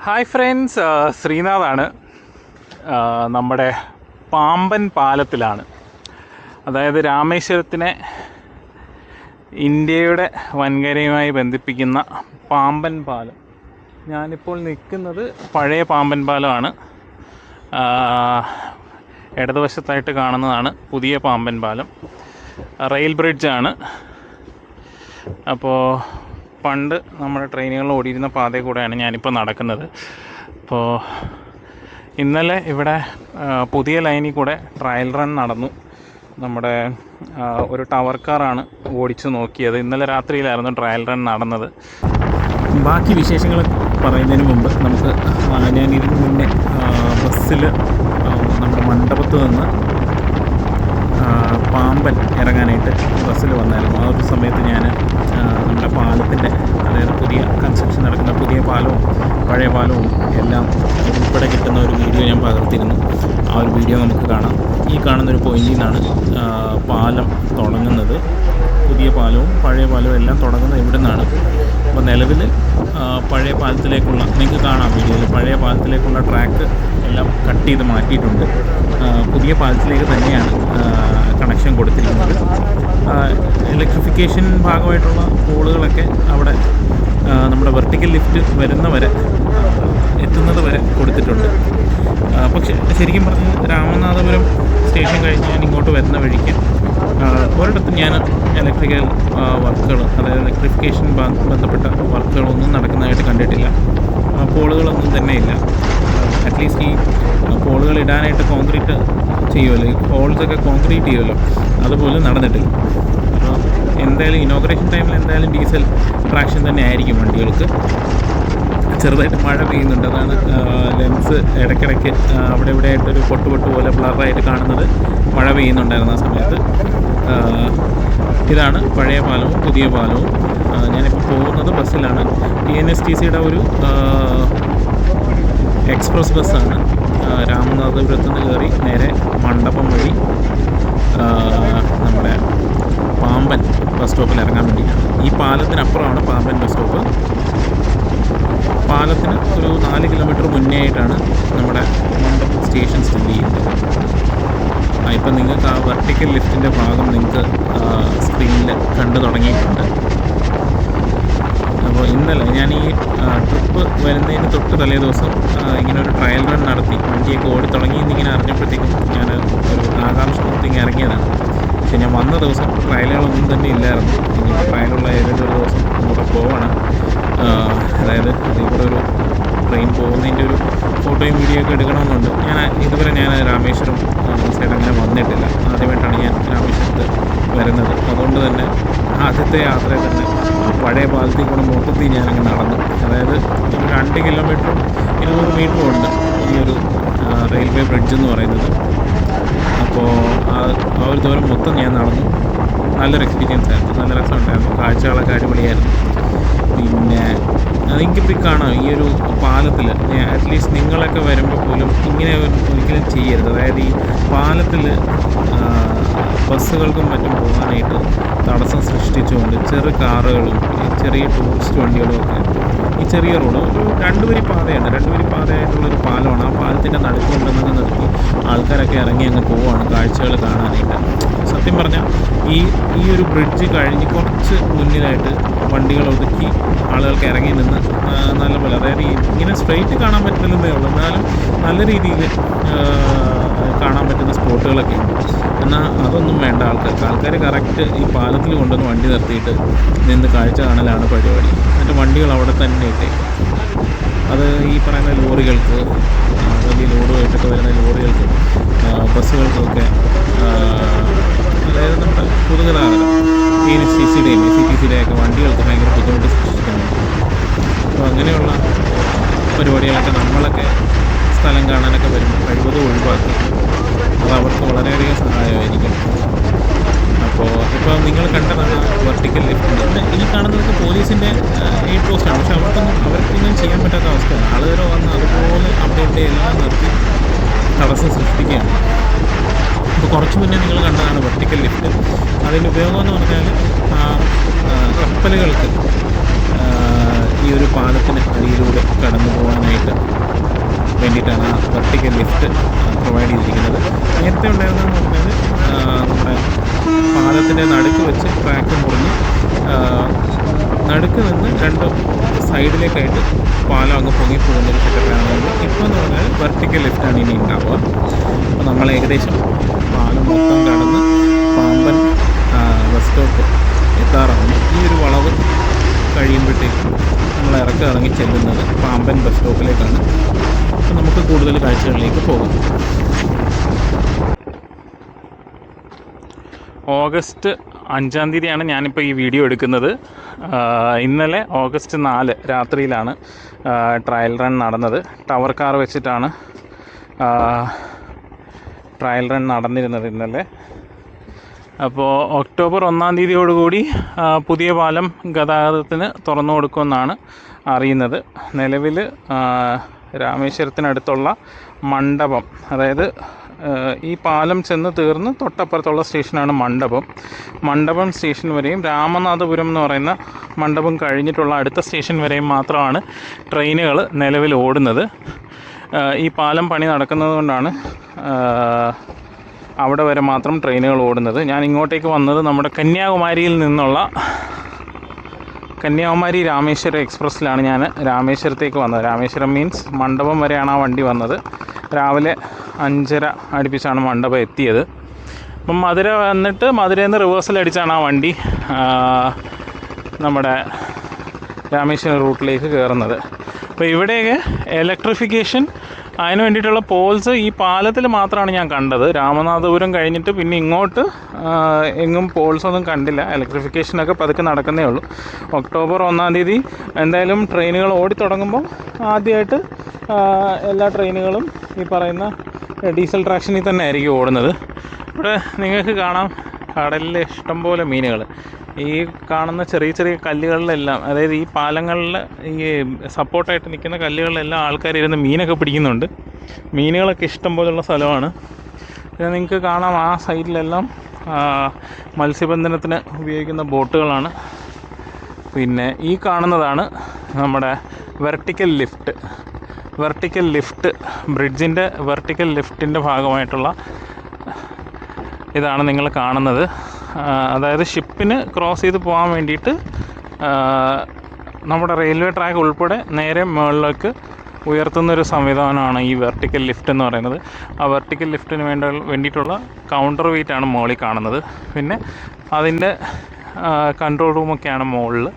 Hi friends, ശ്രീനാഥാണ്. നമ്മുടെ പാമ്പൻ പാലത്തിലാണ്. അതായത് രാമേശ്വരത്തിനെ ഇന്ത്യയുടെ വൻകരയുമായി ബന്ധിപ്പിക്കുന്ന പാമ്പൻ പാലം. ഞാനിപ്പോൾ നിൽക്കുന്നത് പഴയ പാമ്പൻ പാലമാണ്. ഇടതുവശത്തായിട്ട് കാണുന്നതാണ് പുതിയ പാമ്പൻ പാലം. റെയിൽ ബ്രിഡ്ജാണ്. അപ്പോൾ പണ്ട് നമ്മുടെ ട്രെയിനുകൾ ഓടിയിരുന്ന പാതയിൽ കൂടെയാണ് ഞാനിപ്പോൾ നടക്കുന്നത്. അപ്പോൾ ഇന്നലെ ഇവിടെ പുതിയ ലൈനിൽ കൂടെ ട്രയൽ റൺ നടന്നു. നമ്മുടെ ഒരു ടവർ കാറാണ് ഓടിച്ചു നോക്കിയത്. ഇന്നലെ രാത്രിയിലായിരുന്നു ട്രയൽ റൺ നടന്നത്. ബാക്കി വിശേഷങ്ങൾ പറയുന്നതിന് മുമ്പ് നമുക്ക് ഞാൻ ഇതിന് മുന്നേ ബസ്സിൽ നമ്മുടെ മണ്ഡപത്ത് നിന്ന് പാമ്പൻ ഇറങ്ങാനായിട്ട് ബസ്സിൽ വന്നായിരുന്നു. ആ ഒരു സമയത്ത് ഞാൻ നമ്മുടെ പാലത്തിൻ്റെ, അതായത് പുതിയ കൺസ്ട്രക്ഷൻ നടക്കുന്ന പുതിയ പാലവും പഴയ പാലവും എല്ലാം ഉൾപ്പെടെ കിട്ടുന്ന ഒരു വീഡിയോ ഞാൻ പകർത്തിയിരുന്നു. ആ ഒരു വീഡിയോ നമുക്ക് കാണാം. ഈ കാണുന്നൊരു പോയിന്റിൽ നിന്നാണ് പാലം തുടങ്ങുന്നത്. പുതിയ പാലവും പഴയ പാലവും എല്ലാം തുടങ്ങുന്നത് ഇവിടെ നിന്നാണ്. അപ്പോൾ നിലവിൽ പഴയ പാലത്തിലേക്കുള്ള, നിങ്ങൾക്ക് കാണാം വീഡിയോയിൽ, പഴയ പാലത്തിലേക്കുള്ള ട്രാക്ക് എല്ലാം കട്ട് ചെയ്ത് മാറ്റിയിട്ടുണ്ട്. പുതിയ പാലത്തിലേക്ക് തന്നെയാണ് കണക്ഷൻ കൊടുത്തിരിക്കുന്നത്. ഇലക്ട്രിഫിക്കേഷൻ ഭാഗമായിട്ടുള്ള പോളുകളൊക്കെ അവിടെ നമ്മുടെ വെർട്ടിക്കൽ ലിഫ്റ്റ് എത്തുന്നത് വരെ കൊടുത്തിട്ടുണ്ട്. പക്ഷേ ശരിക്കും പറഞ്ഞാൽ രാമനാഥപുരം സ്റ്റേഷൻ കഴിഞ്ഞ് ഞാൻ ഇങ്ങോട്ട് വരുന്ന വഴിക്ക് ഒരിടത്തും ഞാൻ ഇലക്ട്രിക്കൽ വർക്കുകൾ, അതായത് ഇലക്ട്രിഫിക്കേഷൻ ബന്ധപ്പെട്ട വർക്കുകളൊന്നും നടക്കുന്നതായിട്ട് കണ്ടിട്ടില്ല. പോളുകളൊന്നും തന്നെ ഇല്ല. അറ്റ്ലീസ്റ്റ് ഈ പോളുകൾ ഇടാനായിട്ട് കോൺക്രീറ്റ് ചെയ്യുമല്ലോ, ഈ ഹോൾസൊക്കെ കോൺക്രീറ്റ് ചെയ്യുമല്ലോ, അതുപോലും നടന്നിട്ടില്ല. അപ്പോൾ എന്തായാലും ഇനോഗ്രേഷൻ ടൈമിൽ എന്തായാലും ഡീസൽ ട്രാക്ഷൻ തന്നെ ആയിരിക്കും വണ്ടികൾക്ക്. ചെറുതായിട്ട് മഴ പെയ്യുന്നുണ്ട്, അതാണ് ലെൻസ് ഇടയ്ക്കിടയ്ക്ക് അവിടെ ഇവിടെ ആയിട്ടൊരു പൊട്ട് പോലെ ബ്ലറായിട്ട് കാണുന്നത്. മഴ പെയ്യുന്നുണ്ടായിരുന്നു ആ സമയത്ത്. ഇതാണ് പഴയ പാലവും പുതിയ പാലവും. ഞാനിപ്പോൾ പോകുന്നത് ബസ്സിലാണ്. TNSTCയുടെ ഒരു എക്സ്പ്രസ് ബസ്സാണ്. രാമനാഥപുരത്ത് നിന്ന് കയറി നേരെ മണ്ഡപം വഴി നമ്മുടെ പാമ്പൻ ബസ് സ്റ്റോപ്പിൽ ഇറങ്ങാൻ വേണ്ടിയിട്ടാണ്. ഈ പാലത്തിനപ്പുറമാണ് പാമ്പൻ ബസ് സ്റ്റോപ്പ്. പാലത്തിന് ഒരു 4 കിലോമീറ്റർ മുന്നേ ആയിട്ടാണ് നമ്മുടെ മണ്ഡപം സ്റ്റേഷൻ സ്ഥിതി ചെയ്യുന്നത്. ഇപ്പം നിങ്ങൾക്ക് ആ വെർട്ടിക്കൽ ലിഫ്റ്റിൻ്റെ ഭാഗം നിങ്ങൾക്ക് സ്ക്രീനിൽ കണ്ടു തുടങ്ങിയിട്ടുണ്ട്. അപ്പോൾ ഇന്നലെ ഞാൻ ഈ ട്രിപ്പ് വരുന്നതിന് തൊട്ട് തലേ ദിവസം ഇങ്ങനെ ഒരു ട്രയൽ റൺ നടത്തി വണ്ടിയൊക്കെ ഓടി തുടങ്ങി എന്നിങ്ങനെ അറിഞ്ഞപ്പോഴത്തേക്കും ഞാൻ ഒരു ആകാംക്ഷ കൊടുത്തിങ്ങനെ ഇറങ്ങിയതാണ്. പക്ഷേ ഞാൻ വന്ന ദിവസം ട്രയലുകളൊന്നും തന്നെ ഇല്ലായിരുന്നു. ഇനി ട്രയലുള്ള ഏതെങ്കിലും ഒരു ദിവസം കൂടെ പോവണം. അതായത് ഇവിടെ ഒരു ട്രെയിൻ പോകുന്നതിൻ്റെ ഒരു ഫോട്ടോയും വീഡിയോ ഒക്കെ എടുക്കണമെന്നുണ്ട്. ഇതുവരെ ഞാൻ രാമേശ്വരം സൈഡ് അങ്ങനെ വന്നിട്ടില്ല. ആദ്യമായിട്ടാണ് ഞാൻ രാമേശ്വരത്ത് വരുന്നത്. അതുകൊണ്ട് തന്നെ ആദ്യത്തെ യാത്രയിൽ തന്നെ പഴയ പാലത്തിൽ കൂടെ മൊത്തത്തിൽ ഞാനങ്ങ് നടന്നു. അതായത് ഒരു 2 കിലോമീറ്ററും 20 മീറ്ററും ഉണ്ട് ഈ ഒരു റെയിൽവേ ബ്രിഡ്ജ് എന്ന് പറയുന്നത്. അപ്പോൾ ആ ഒരു ദൂരം മൊത്തം ഞാൻ നടന്നു. നല്ലൊരു എക്സ്പീരിയൻസ് ആയിരുന്നു, നല്ല രസമുണ്ടായിരുന്നു. കാഴ്ചകളൊക്കെ അടിപൊളിയായിരുന്നു. പിന്നെ എനിക്കിപ്പോൾ കാണാം ഈ ഒരു പാലത്തിൽ, അറ്റ്ലീസ്റ്റ് നിങ്ങളൊക്കെ വരുമ്പോൾ പോലും ഇങ്ങനെ ഒരിക്കലും ചെയ്യരുത്. അതായത് ഈ പാലത്തിൽ ബസ്സുകൾക്കും മറ്റും പോകാനായിട്ട് തടസ്സം സൃഷ്ടിച്ചുകൊണ്ട് ചെറു കാറുകളും ചെറിയ ടൂറിസ്റ്റ് വണ്ടികളും ഒക്കെ ഈ ചെറിയ റോഡ്, ഒരു 2 വരി പാതയാണ്, 2 വരി പാതയായിട്ടുള്ളൊരു പാലമാണ്. ആ പാലത്തിൻ്റെ നടുക്ക് കൊണ്ടുവന്നങ്ങ് നിർത്തി ആൾക്കാരൊക്കെ ഇറങ്ങി അങ്ങ് പോവുകയാണ് കാഴ്ചകൾ കാണാനായിട്ട്. സത്യം പറഞ്ഞാൽ ഈ ഒരു ബ്രിഡ്ജ് കഴിഞ്ഞ് കുറച്ച് മുന്നിലായിട്ട് വണ്ടികൾ ഒതുക്കി ആളുകൾക്ക് ഇറങ്ങി നിന്ന് നല്ലപോലെ, അതായത് ഇങ്ങനെ സ്ട്രെയിറ്റ് കാണാൻ പറ്റില്ലെന്നേ ഉള്ളൂ, എന്നാലും നല്ല രീതിയിൽ കാണാൻ പറ്റുന്ന സ്പോട്ടുകളൊക്കെ ഉണ്ട്. എന്നാൽ അതൊന്നും വേണ്ട. ആൾക്കാർ കറക്റ്റ് ഈ പാലത്തിൽ കൊണ്ടുവന്ന് വണ്ടി നിർത്തിയിട്ട് നിന്ന് കാഴ്ച കാണലാണ് പരിപാടി. എന്നിട്ട് വണ്ടികൾ അവിടെ തന്നെ ഇട്ടേക്കും. അത് ഈ പറയുന്ന ലോറികൾക്ക്, വലിയ ലോഡുമായിട്ടൊക്കെ വരുന്ന ലോറികൾക്ക്, ബസ്സുകൾക്കൊക്കെ, അതായത് നമ്മുടെ പൊതുഗതാഗതം TNSTCയുടെയും SETCയുടെയൊക്കെ വണ്ടികൾക്ക് ഭയങ്കര ബുദ്ധിമുട്ട് സൃഷ്ടിക്കുന്നുണ്ട്. അപ്പോൾ അങ്ങനെയുള്ള പരിപാടികളൊക്കെ നമ്മളൊക്കെ സ്ഥലം കാണാനൊക്കെ വരുമ്പോൾ കഴിവതും ഒഴിവാക്കി. അത് അവർക്ക് വളരെയധികം സഹായമായിരിക്കും. അപ്പോൾ ഇപ്പോൾ നിങ്ങൾ കണ്ടതാണ് വെർട്ടിക്കൽ ലിഫ്റ്റ്. ഈ കാണുന്നതൊക്കെ പോലീസിൻ്റെ എയ്ഡ് പോസ്റ്റാണ്. പക്ഷെ അവർക്കൊന്നും ചെയ്യാൻ പറ്റാത്ത അവസ്ഥയാണ്. ആളുകൾ വന്ന് അതുപോലെ അവിടെ ഇവിടെ എല്ലാം നിർത്തി തടസ്സം സൃഷ്ടിക്കുകയാണ്. അപ്പോൾ കുറച്ച് മുന്നേ നിങ്ങൾ കണ്ടതാണ് വെർട്ടിക്കൽ ലിഫ്റ്റ്. അതിൻ്റെ ഉപയോഗം എന്ന് പറഞ്ഞാൽ കപ്പലുകൾക്ക് ഈ ഒരു പാലത്തിന് അടിയിലൂടെ കടന്നു പോകാനായിട്ട് ആയിട്ട് പ്രൊവൈഡ് ചെയ്തിരിക്കുന്നത്. നേരത്തെ ഉണ്ടായിരുന്നതെന്ന് പറഞ്ഞാൽ നമ്മുടെ പാലത്തിൻ്റെ നടുക്ക് വെച്ച് ട്രാക്ക് മുറിഞ്ഞ് നടുക്ക് നിന്ന് 2 സൈഡിലേക്കായിട്ട് പാലം അങ്ങ് പൊങ്ങി പോകുന്നൊരു സെറ്റപ്പാണ്. ഇപ്പോൾ എന്ന് പറഞ്ഞാൽ വെർട്ടിക്കൽ ലിഫ്റ്റാണ് ഇനി ഉണ്ടാവുക. അപ്പോൾ നമ്മൾ ഏകദേശം പാലം മൊത്തം കടന്ന് പാമ്പൻ ബസ് സ്റ്റോപ്പ് എത്താറാണ്. ഈ ഒരു വളവ് കഴിയുമ്പോഴത്തേക്കും നമ്മൾ ഇറങ്ങി ചെല്ലുന്നത് പാമ്പൻ ബസ് സ്റ്റോപ്പിലേക്കാണ്. അപ്പോൾ നമുക്ക് കൂടുതൽ കാഴ്ചകളിലേക്ക് പോകാം. ഓഗസ്റ്റ് 5-ാം തീയതിയാണ് ഞാനിപ്പോൾ ഈ വീഡിയോ എടുക്കുന്നത്. ഇന്നലെ ഓഗസ്റ്റ് 4 രാത്രിയിലാണ് ട്രയൽ റൺ നടന്നത്. ടവർ കാർ വെച്ചിട്ടാണ് ട്രയൽ റൺ നടന്നിരുന്നത് ഇന്നലെ. അപ്പോൾ ഒക്ടോബർ 1-ാം തീയതിയോടുകൂടി പുതിയ പാലം ഗതാഗതത്തിന് തുറന്നു കൊടുക്കുമെന്നാണ് അറിയുന്നത്. നിലവിൽ രാമേശ്വരത്തിനടുത്തുള്ള മണ്ഡപം, അതായത് ഈ പാലം ചെന്ന് തീർന്ന് തൊട്ടപ്പുറത്തുള്ള സ്റ്റേഷനാണ് മണ്ഡപം സ്റ്റേഷൻ വരെയും രാമനാഥപുരം എന്ന് പറയുന്ന മണ്ഡപം കഴിഞ്ഞിട്ടുള്ള അടുത്ത സ്റ്റേഷൻ വരെയും മാത്രമാണ് ട്രെയിനുകൾ നിലവിൽ ഓടുന്നത്. ഈ പാലം പണി നടക്കുന്നത് കൊണ്ടാണ് അവിടെ വരെ മാത്രം ട്രെയിനുകൾ ഓടുന്നത്. ഞാൻ ഇങ്ങോട്ടേക്ക് വന്നത് നമ്മുടെ കന്യാകുമാരിയിൽ നിന്നുള്ള കന്യാകുമാരി രാമേശ്വരം എക്സ്പ്രസ്സിലാണ് ഞാൻ രാമേശ്വരത്തേക്ക് വന്നത്. രാമേശ്വരം മീൻസ് മണ്ഡപം വരെയാണ് ആ വണ്ടി വന്നത്. രാവിലെ 5:30 അടുപ്പിച്ചാണ് മണ്ഡപം എത്തിയത്. അപ്പം മധുര വന്നിട്ട് മധുരയിൽ നിന്ന് റിവേഴ്സൽ അടിച്ചാണ് ആ വണ്ടി നമ്മുടെ രാമേശ്വരം റൂട്ടിലേക്ക് കയറുന്നത്. അപ്പോൾ ഇവിടെയൊക്കെ ഇലക്ട്രിഫിക്കേഷൻ അതിന് വേണ്ടിയിട്ടുള്ള പോൾസ് ഈ പാലത്തിൽ മാത്രമാണ് ഞാൻ കണ്ടത്. രാമനാഥപുരം കഴിഞ്ഞിട്ട് പിന്നെ ഇങ്ങോട്ട് എങ്ങും പോൾസൊന്നും കണ്ടില്ല. ഇലക്ട്രിഫിക്കേഷനൊക്കെ പതുക്കെ നടക്കുന്നേ ഉള്ളൂ. ഒക്ടോബർ 1-ാം തീയതി എന്തായാലും ട്രെയിനുകൾ ഓടിത്തുടങ്ങുമ്പോൾ ആദ്യമായിട്ട് എല്ലാ ട്രെയിനുകളും ഈ പറയുന്ന ഡീസൽ ട്രാക്ഷനിൽ തന്നെ ആയിരിക്കും ഓടുന്നത്. ഇവിടെ നിങ്ങൾക്ക് കാണാം കടലിൽ ഇഷ്ടംപോലെ മീനുകൾ. ഈ കാണുന്ന ചെറിയ ചെറിയ കല്ലുകളിലെല്ലാം, അതായത് ഈ പാലങ്ങളിൽ ഈ സപ്പോർട്ടായിട്ട് നിൽക്കുന്ന കല്ലുകളിലെല്ലാം ആൾക്കാർ ഇരുന്ന് മീനൊക്കെ പിടിക്കുന്നുണ്ട്. മീനുകളൊക്കെ ഇഷ്ടം പോലുള്ള സ്ഥലമാണ്. പിന്നെ നിങ്ങൾക്ക് കാണാം ആ സൈഡിലെല്ലാം മത്സ്യബന്ധനത്തിന് ഉപയോഗിക്കുന്ന ബോട്ടുകളാണ്. പിന്നെ ഈ കാണുന്നതാണ് നമ്മുടെ വെർട്ടിക്കൽ ലിഫ്റ്റ് ബ്രിഡ്ജിൻ്റെ വെർട്ടിക്കൽ ലിഫ്റ്റിൻ്റെ ഭാഗമായിട്ടുള്ള ഇതാണ് നിങ്ങൾ കാണുന്നത്. അതായത് ഷിപ്പിന് ക്രോസ് ചെയ്ത് പോകാൻ വേണ്ടിയിട്ട് നമ്മുടെ റെയിൽവേ ട്രാക്ക് ഉൾപ്പെടെ നേരെ മുകളിലേക്ക് ഉയർത്തുന്നൊരു സംവിധാനമാണ് ഈ വെർട്ടിക്കൽ ലിഫ്റ്റ് എന്ന് പറയുന്നത്. ആ വെർട്ടിക്കൽ ലിഫ്റ്റിന് വേണ്ടിയിട്ടുള്ള കൗണ്ടർ വെയിറ്റാണ് മുകളിൽ കാണുന്നത്. പിന്നെ അതിൻ്റെ കൺട്രോൾ റൂമൊക്കെയാണ് മുകളിൽ.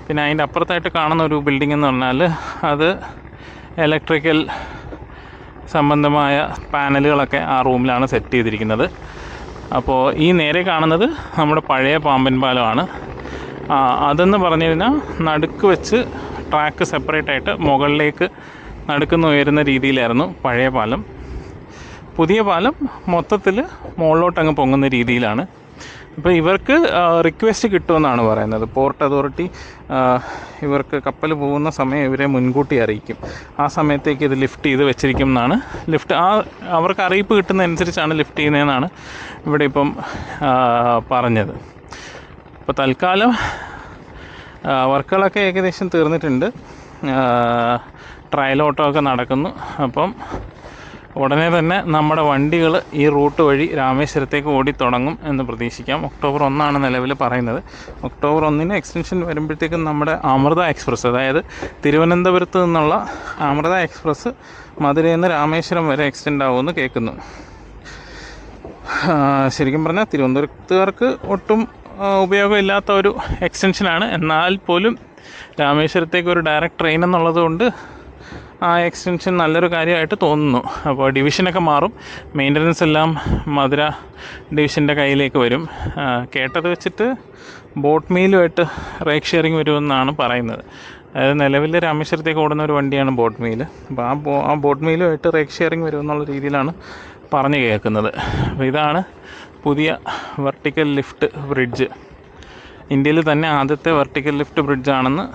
പിന്നെ അതിൻ്റെ അപ്പുറത്തായിട്ട് കാണുന്ന ഒരു ബിൽഡിംഗ് എന്ന് പറഞ്ഞാൽ അത് ഇലക്ട്രിക്കൽ സംബന്ധമായ പാനലുകളൊക്കെ ആ റൂമിലാണ് സെറ്റ് ചെയ്തിരിക്കുന്നത്. അപ്പോൾ ഈ നേരെ കാണുന്നത് നമ്മുടെ പഴയ പാമ്പൻ പാലമാണ്. അതെന്ന് പറഞ്ഞു കഴിഞ്ഞാൽ നടുക്ക് വെച്ച് ട്രാക്ക് സെപ്പറേറ്റ് ആയിട്ട് മുകളിലേക്ക് നടുക്കുന്ന് ഉയരുന്ന രീതിയിലായിരുന്നു പഴയ പാലം. പുതിയ പാലം മൊത്തത്തിൽ മുകളിലോട്ട് അങ്ങ് പൊങ്ങുന്ന രീതിയിലാണ്. അപ്പോൾ ഇവർക്ക് റിക്വസ്റ്റ് കിട്ടുമെന്നാണ് പറയുന്നത്. പോർട്ട് അതോറിറ്റി ഇവർക്ക് കപ്പൽ പോകുന്ന സമയം ഇവരെ മുൻകൂട്ടി അറിയിക്കും. ആ സമയത്തേക്ക് ഇത് ലിഫ്റ്റ് ചെയ്ത് വെച്ചിരിക്കും എന്നാണ്. അവർക്ക് അറിയിപ്പ് കിട്ടുന്നതനുസരിച്ചാണ് ലിഫ്റ്റ് ചെയ്യുന്നതെന്നാണ് ഇവിടെ ഇപ്പം പറഞ്ഞത്. ഇപ്പോൾ തൽക്കാലം വർക്കുകളൊക്കെ ഏകദേശം തീർന്നിട്ടുണ്ട്. ട്രയൽ ഓട്ടമൊക്കെ നടക്കുന്നു. അപ്പം ഉടനെ തന്നെ നമ്മുടെ വണ്ടികൾ ഈ റൂട്ട് വഴി രാമേശ്വരത്തേക്ക് ഓടിത്തുടങ്ങും എന്ന് പ്രതീക്ഷിക്കാം. ഒക്ടോബർ 1 നിലവിൽ പറയുന്നത്. ഒക്ടോബർ 1 എക്സ്റ്റൻഷൻ വരുമ്പോഴത്തേക്കും നമ്മുടെ അമൃത എക്സ്പ്രസ്, അതായത് തിരുവനന്തപുരത്ത് നിന്നുള്ള അമൃത എക്സ്പ്രസ് മധുരയിൽ നിന്ന് രാമേശ്വരം വരെ എക്സ്റ്റെൻഡ് ആവുമെന്ന് കേൾക്കുന്നു. ശരിക്കും പറഞ്ഞാൽ തിരുവനന്തപുരത്തുകാർക്ക് ഒട്ടും ഉപയോഗമില്ലാത്ത ഒരു എക്സ്റ്റൻഷനാണ്. എന്നാൽ പോലും രാമേശ്വരത്തേക്ക് ഒരു ഡയറക്റ്റ് ട്രെയിൻ എന്നുള്ളത് കൊണ്ട് ആ എക്സ്റ്റൻഷൻ നല്ലൊരു കാര്യമായിട്ട് തോന്നുന്നു. അപ്പോൾ ഡിവിഷനൊക്കെ മാറും. മെയിൻ്റനൻസ് എല്ലാം മധുര ഡിവിഷൻ്റെ കയ്യിലേക്ക് വരും. കേട്ടത് വെച്ചിട്ട് ബോട്ട് മീലുമായിട്ട് റേക്ക് ഷെയറിങ് വരുമെന്നാണ് പറയുന്നത്. അതായത് നിലവിൽ രാമേശ്വരത്തേക്ക് ഓടുന്ന ഒരു വണ്ടിയാണ് ബോട്ട് മീൽ. അപ്പോൾ ആ ബോട്ട് മീലുമായിട്ട് റേക്ക് ഷെയറിങ് വരുമെന്നുള്ള രീതിയിലാണ് പറഞ്ഞു കേൾക്കുന്നത്. അപ്പോൾ ഇതാണ് പുതിയ വെർട്ടിക്കൽ ലിഫ്റ്റ് ബ്രിഡ്ജ്. ഇന്ത്യയിൽ തന്നെ ആദ്യത്തെ വെർട്ടിക്കൽ ലിഫ്റ്റ് ബ്രിഡ്ജാണെന്ന്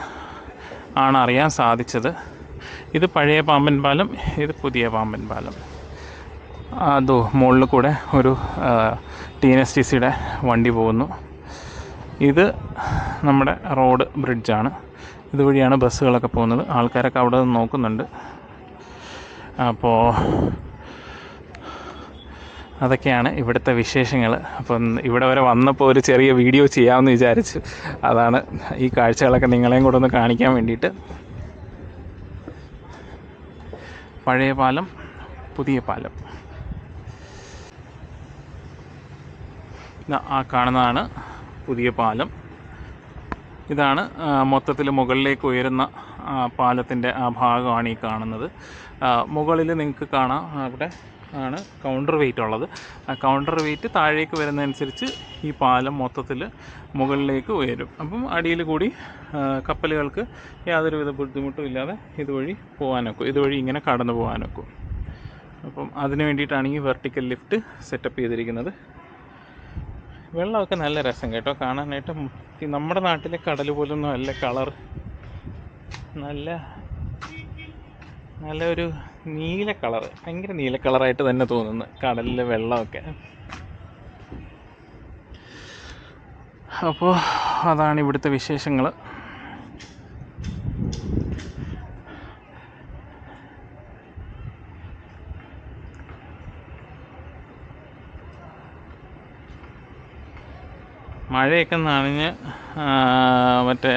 അറിയാൻ സാധിച്ചത്. ഇത് പഴയ പാമ്പൻ പാലം, ഇത് പുതിയ പാമ്പൻ പാലം. അതോ മുകളിൽ കൂടെ ഒരു TNSTCയുടെ വണ്ടി പോകുന്നു. ഇത് നമ്മുടെ റോഡ് ബ്രിഡ്ജാണ്. ഇതുവഴിയാണ് ബസ്സുകളൊക്കെ പോകുന്നത്. ആൾക്കാരൊക്കെ അവിടെ നിന്ന് നോക്കുന്നുണ്ട്. അപ്പോൾ അതൊക്കെയാണ് ഇവിടുത്തെ വിശേഷങ്ങൾ. അപ്പം ഇവിടെ വരെ വന്നപ്പോൾ ഒരു ചെറിയ വീഡിയോ ചെയ്യാമെന്ന് വിചാരിച്ചു. അതാണ് ഈ കാഴ്ചകളൊക്കെ നിങ്ങളെയും കൂടെ ഒന്ന് കാണിക്കാൻ വേണ്ടിയിട്ട്. പഴയ പാലം, പുതിയ പാലം. ആ കാണുന്നതാണ് പുതിയ പാലം. ഇതാണ് മൊത്തത്തിൽ മുകളിലേക്ക് ഉയരുന്ന പാലത്തിൻ്റെ ആ ഭാഗമാണ് ഈ കാണുന്നത്. മുകളിൽ നിങ്ങൾക്ക് കാണാം അവിടെ ആണ് കൗണ്ടർ വെയിറ്റ് ഉള്ളത്. ആ കൗണ്ടർ വെയിറ്റ് താഴേക്ക് വരുന്നതനുസരിച്ച് ഈ പാലം മൊത്തത്തിൽ മുകളിലേക്ക് ഉയരും. അപ്പം അടിയിൽ കൂടി കപ്പലുകൾക്ക് യാതൊരുവിധ ബുദ്ധിമുട്ടും ഇല്ലാതെ ഇതുവഴി പോകാനൊക്കും, ഇതുവഴി ഇങ്ങനെ കടന്നു പോകാനൊക്കും. അപ്പം അതിന് വേണ്ടിയിട്ടാണ് ഈ വെർട്ടിക്കൽ ലിഫ്റ്റ് സെറ്റപ്പ് ചെയ്തിരിക്കുന്നത്. വെള്ളമൊക്കെ നല്ല രസം കേട്ടോ കാണാനായിട്ട്. നമ്മുടെ നാട്ടിലെ കടൽ പോലൊന്നും അല്ല കളർ, നല്ല ഒരു നീല കളർ, ഭയങ്കര നീല കളറായിട്ട് തന്നെ തോന്നുന്നു കടലിലെ വെള്ളമൊക്കെ. അപ്പോൾ അതാണ് ഇവിടുത്തെ വിശേഷങ്ങൾ. മഴയൊക്കെ നനഞ്ഞ് മറ്റേ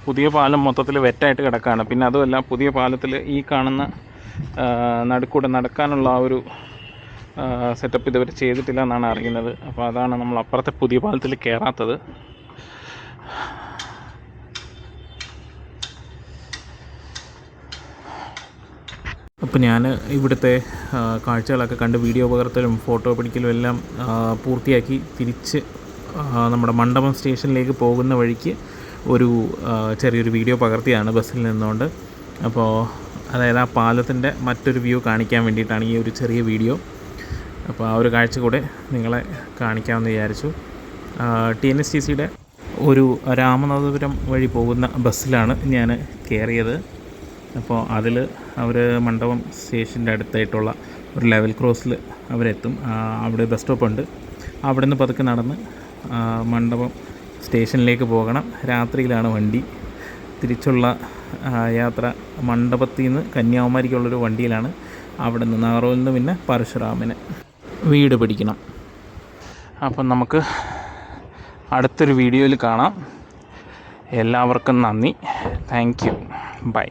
പുതിയ പാലം മൊത്തത്തിൽ വെറ്റായിട്ട് കിടക്കുകയാണ്. പിന്നെ അതുമല്ല, പുതിയ പാലത്തിൽ ഈ കാണുന്ന നടുക്കൂടെ നടക്കാനുള്ള ആ ഒരു സെറ്റപ്പ് ഇതുവരെ ചെയ്തിട്ടില്ല എന്നാണ് അറിയുന്നത്. അപ്പോൾ അതാണ് നമ്മൾ അപ്പുറത്തെ പുതിയ പാലത്തിൽ കയറാത്തത്. അപ്പോൾ ഞാൻ ഇവിടുത്തെ കാഴ്ചകളൊക്കെ കണ്ട് വീഡിയോ പകർത്തലും ഫോട്ടോ പിടിക്കലും എല്ലാം പൂർത്തിയാക്കി തിരിച്ച് നമ്മുടെ മണ്ഡപം സ്റ്റേഷനിലേക്ക് പോകുന്ന വഴിക്ക് ഒരു ചെറിയൊരു വീഡിയോ പകർത്തിയാണ് ബസ്സിൽ നിന്നുകൊണ്ട്. അപ്പോൾ അതായത് ആ പാലത്തിൻ്റെ മറ്റൊരു വ്യൂ കാണിക്കാൻ വേണ്ടിയിട്ടാണ് ഈ ഒരു ചെറിയ വീഡിയോ. അപ്പോൾ ആ ഒരു കാഴ്ച കൂടെ നിങ്ങളെ കാണിക്കാമെന്ന് വിചാരിച്ചു. TNSTCയുടെ ഒരു രാമനാഥപുരം വഴി പോകുന്ന ബസ്സിലാണ് ഞാൻ കയറിയത്. അപ്പോൾ അതിൽ അവർ മണ്ഡപം സ്റ്റേഷൻ്റെ അടുത്തായിട്ടുള്ള ഒരു ലെവൽ ക്രോസിൽ അവരെത്തും. അവിടെ ബസ് സ്റ്റോപ്പുണ്ട്. അവിടെ നിന്ന് പതുക്കെ നടന്ന് മണ്ഡപം സ്റ്റേഷനിലേക്ക് പോകണം. രാത്രിയിലാണ് വണ്ടി. തിരിച്ചുള്ള യാത്ര മണ്ഡപത്തിൽ നിന്ന് കന്യാകുമാരിക്കുള്ളൊരു വണ്ടിയിലാണ്. അവിടെ നിന്ന് നാഗർകോവിലിൽ നിന്ന് പിന്നെ പരശുറാമിന് വീട് പിടിക്കണം. അപ്പം നമുക്ക് അടുത്തൊരു വീഡിയോയിൽ കാണാം. എല്ലാവർക്കും നന്ദി. Thank you. ബൈ.